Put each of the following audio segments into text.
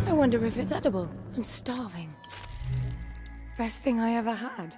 I wonder if it's edible. I'm starving. Best thing I ever had.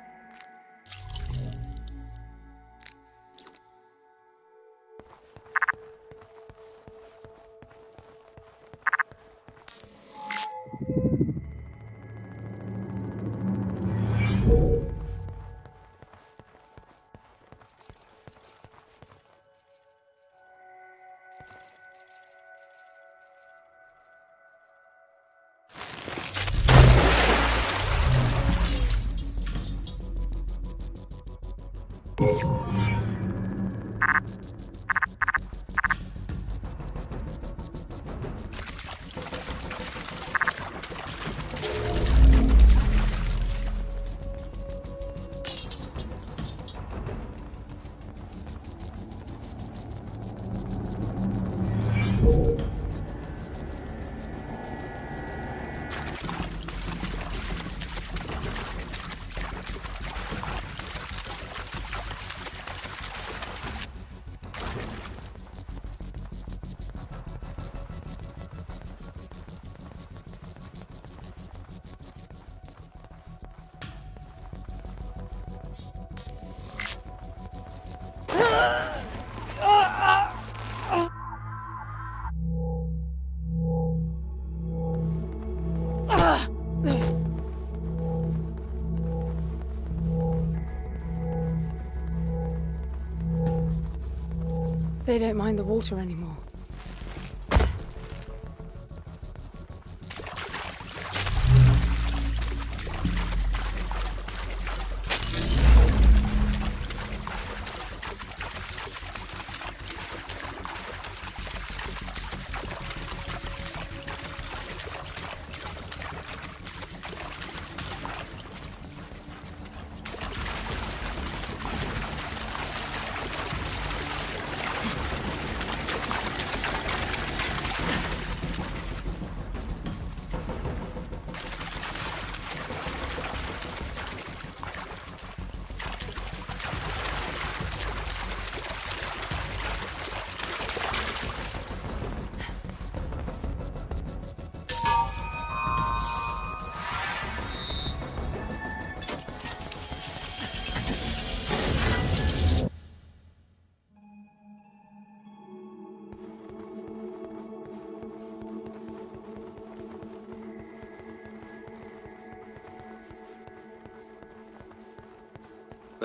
They don't mind the water anymore.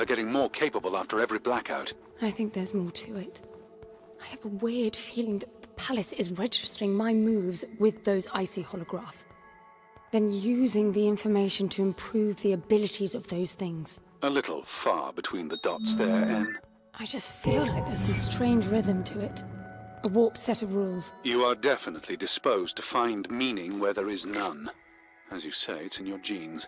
They're getting more capable after every blackout. I think there's more to it. I have a weird feeling that the palace is registering my moves with those icy holographs, then using the information to improve the abilities of those things. A little far between the dots there, Anne. I just feel like there's some strange rhythm to it. A warped set of rules. You are definitely disposed to find meaning where there is none. As you say, it's in your genes.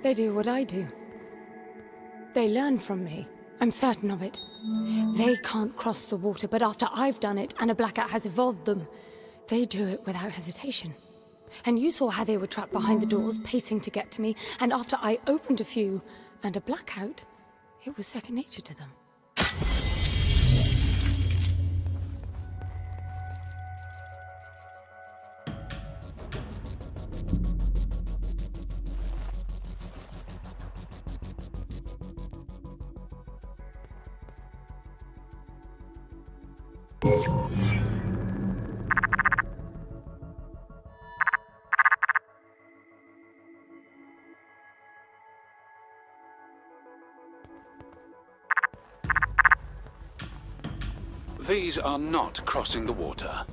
They do what I do. They learn from me. I'm certain of it. They can't cross the water, but after I've done it and a blackout has evolved them, they do it without hesitation. And you saw how they were trapped behind the doors, pacing to get to me, and after I opened a few and a blackout, it was second nature to them. These are not crossing the water.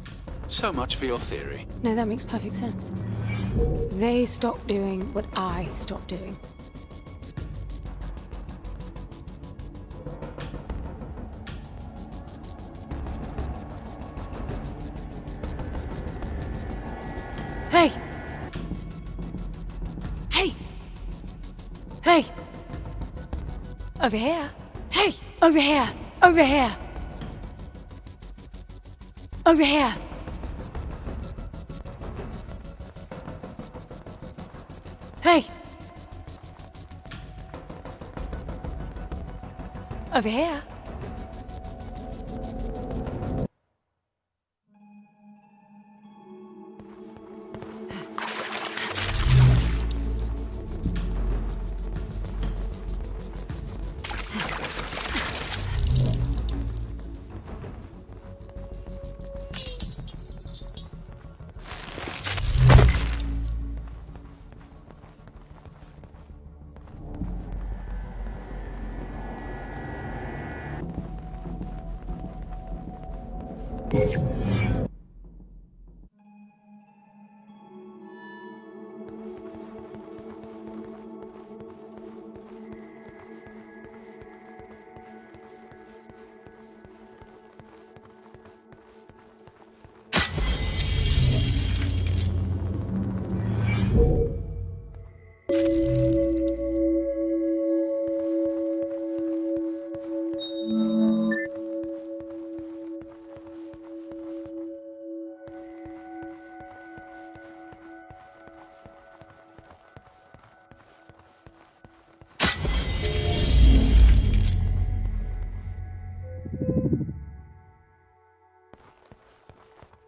So much for your theory. No, that makes perfect sense. They stopped doing what I stopped doing. Hey! Hey! Hey! Over here! Hey! Over here! Over here! Over here! Hey! Over here!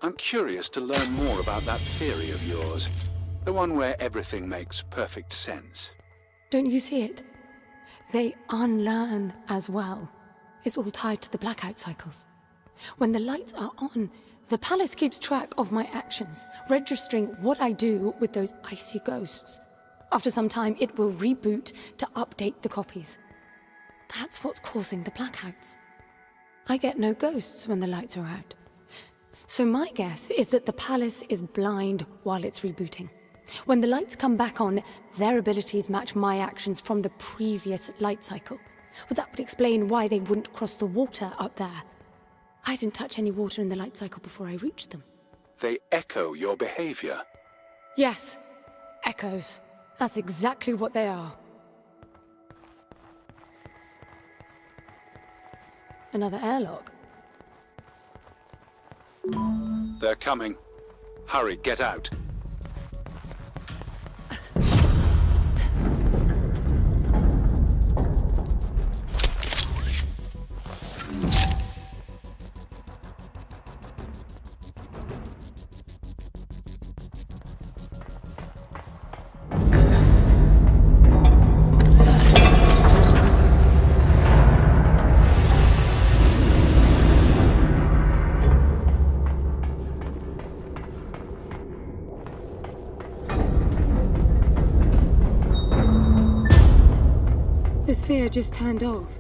I'm curious to learn more about that theory of yours. The one where everything makes perfect sense. Don't you see it? They unlearn as well. It's all tied to the blackout cycles. When the lights are on, the palace keeps track of my actions, registering what I do with those icy ghosts. After some time, it will reboot to update the copies. That's what's causing the blackouts. I get no ghosts when the lights are out. So my guess is that the palace is blind while it's rebooting. When the lights come back on, their abilities match my actions from the previous light cycle. Well, that would explain why they wouldn't cross the water up there. I didn't touch any water in the light cycle before I reached them. They echo your behavior. Yes, echoes. That's exactly what they are. Another airlock. They're coming. Hurry, get out. The sphere just turned off.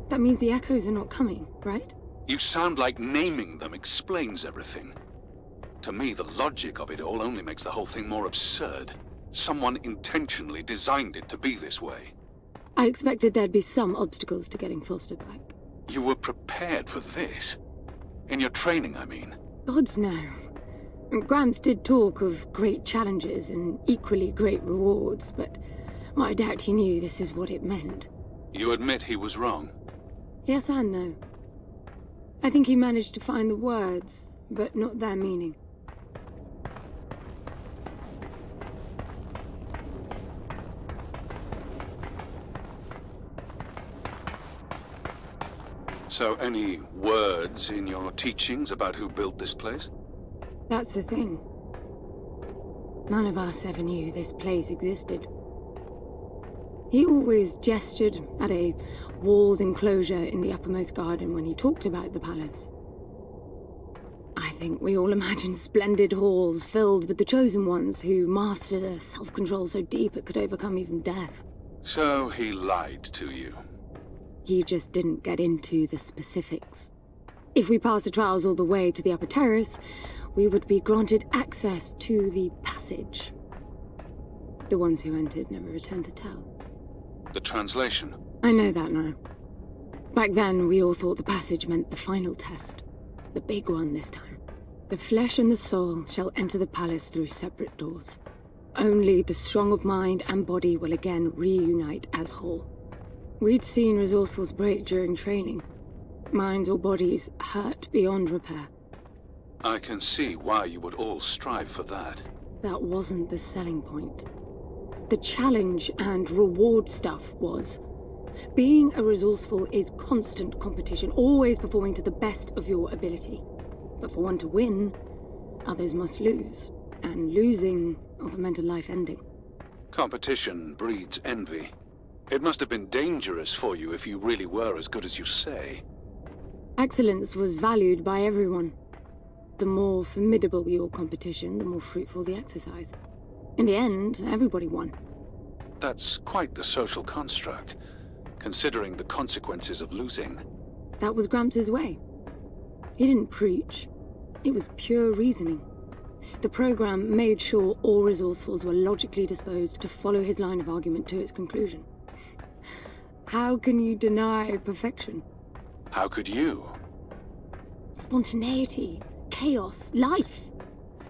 That means the echoes are not coming, right? You sound like naming them explains everything. To me, the logic of it all only makes the whole thing more absurd. Someone intentionally designed it to be this way. I expected there'd be some obstacles to getting Foster back. You were prepared for this? In your training, I mean. Gods no. Gramps did talk of great challenges and equally great rewards, but I doubt he knew this is what it meant. You admit he was wrong? Yes and no. I think he managed to find the words, but not their meaning. So, any words in your teachings about who built this place? That's the thing. None of us ever knew this place existed. He always gestured at a walled enclosure in the uppermost garden when he talked about the palace. I think we all imagined splendid halls filled with the chosen ones who mastered a self-control so deep it could overcome even death. So he lied to you. He just didn't get into the specifics. If we passed the trials all the way to the upper terrace, we would be granted access to the passage. The ones who entered never returned to tell. The translation? I know that now. Back then, we all thought the passage meant the final test. The big one this time. The flesh and the soul shall enter the palace through separate doors. Only the strong of mind and body will again reunite as whole. We'd seen resourcefuls break during training. Minds or bodies hurt beyond repair. I can see why you would all strive for that. That wasn't the selling point. The challenge and reward stuff was. Being a resourceful is constant competition, always performing to the best of your ability. But for one to win, others must lose. And losing often meant a life ending. Competition breeds envy. It must have been dangerous for you if you really were as good as you say. Excellence was valued by everyone. The more formidable your competition, the more fruitful the exercise. In the end, everybody won. That's quite the social construct, considering the consequences of losing. That was Gramps' way. He didn't preach. It was pure reasoning. The program made sure all resourcefuls were logically disposed to follow his line of argument to its conclusion. How can you deny perfection? How could you? Spontaneity, chaos, life.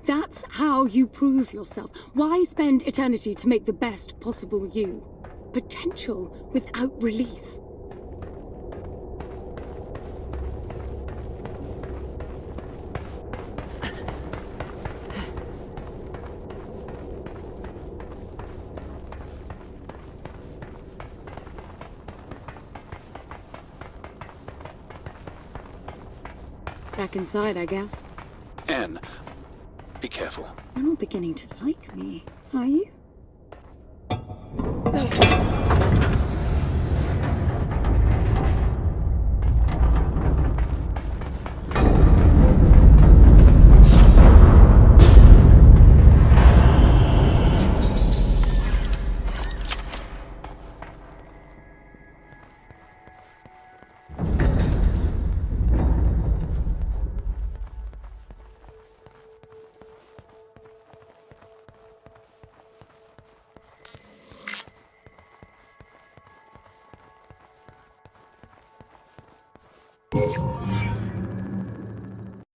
That's how you prove yourself. Why spend eternity to make the best possible you? Potential without release. Back inside, I guess. Anne, be careful. You're not beginning to like me, are you?